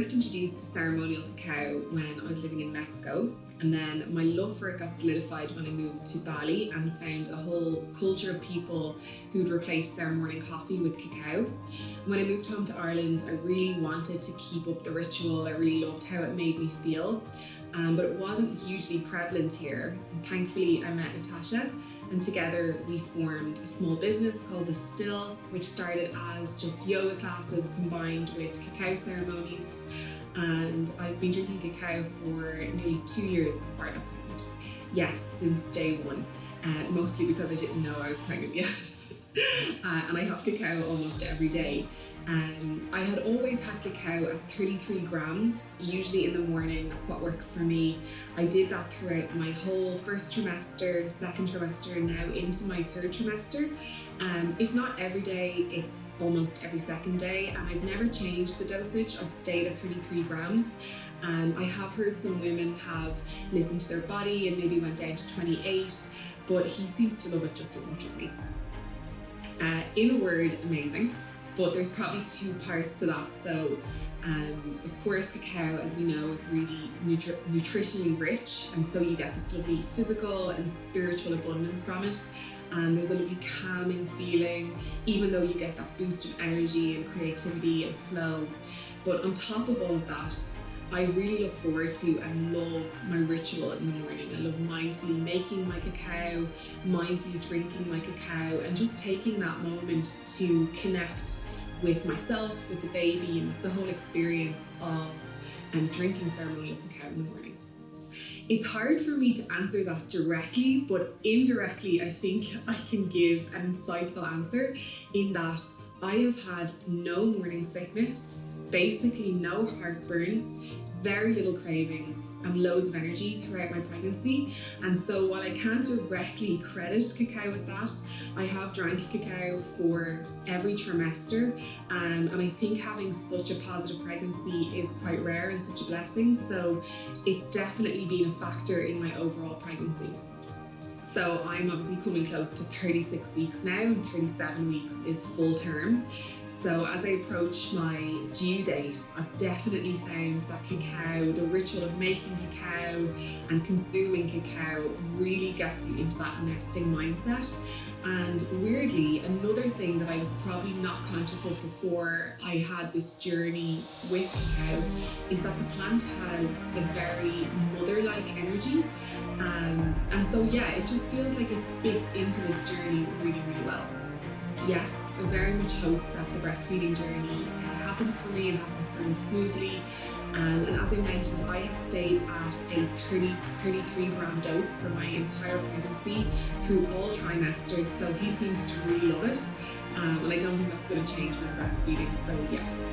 first introduced to Ceremonial Cacao when I was living in Mexico, and then my love for it got solidified when I moved to Bali and found a whole culture of people who'd replaced their morning coffee with cacao. When I moved home to Ireland, I really wanted to keep up the ritual. I really loved how it made me feel, but it wasn't hugely prevalent here. And thankfully, I met Natasha, and together we formed a small business called The Still, which started as just yoga classes combined with cacao ceremonies. And I've been drinking cacao for nearly 2 years before that point. Yes, since day one. Mostly because I didn't know I was pregnant yet. And I have cacao almost every day. I had always had cacao at 33 grams, usually in the morning. That's what works for me. I did that throughout my whole first trimester, second trimester, and now into my third trimester. If not every day, it's almost every second day, and I've never changed the dosage. I've stayed at 33 grams. I have heard some women have listened to their body and maybe went down to 28, but he seems to love it just as much as me. In a word, amazing. But there's probably two parts to that. So, of course, cacao, as we know, is really nutritionally rich, and so you get this lovely physical and spiritual abundance from it. And there's a lovely calming feeling, even though you get that boost of energy and creativity and flow. But on top of all of that, I really look forward to and love my ritual in the morning. I love mindfully making my cacao, mindfully drinking my cacao, and just taking that moment to connect with myself, with the baby, and with the whole experience of drinking ceremonial cacao in the morning. It's hard for me to answer that directly, but indirectly I think I can give an insightful answer in that I have had no morning sickness, basically no heartburn, very little cravings, and loads of energy throughout my pregnancy. And so while I can't directly credit cacao with that, I have drank cacao for every trimester, and I think having such a positive pregnancy is quite rare and such a blessing. So it's definitely been a factor in my overall pregnancy. So I'm obviously coming close to 36 weeks now, and 37 weeks is full term. So as I approach my due date, I've definitely found that cacao, the ritual of making cacao and consuming cacao, really gets you into that nesting mindset. And weirdly, another thing that I was probably not conscious of before I had this journey with cacao is that the plant has a very mother-like energy. And so yeah, it just feels like it fits into this journey really, really well. Yes, I very much hope that the breastfeeding journey happens for me and happens for me smoothly. And as I mentioned, I have stayed at a 33 gram dose for my entire pregnancy through all trimesters, so he seems to really love it. And I don't think that's going to change with breastfeeding, so yes.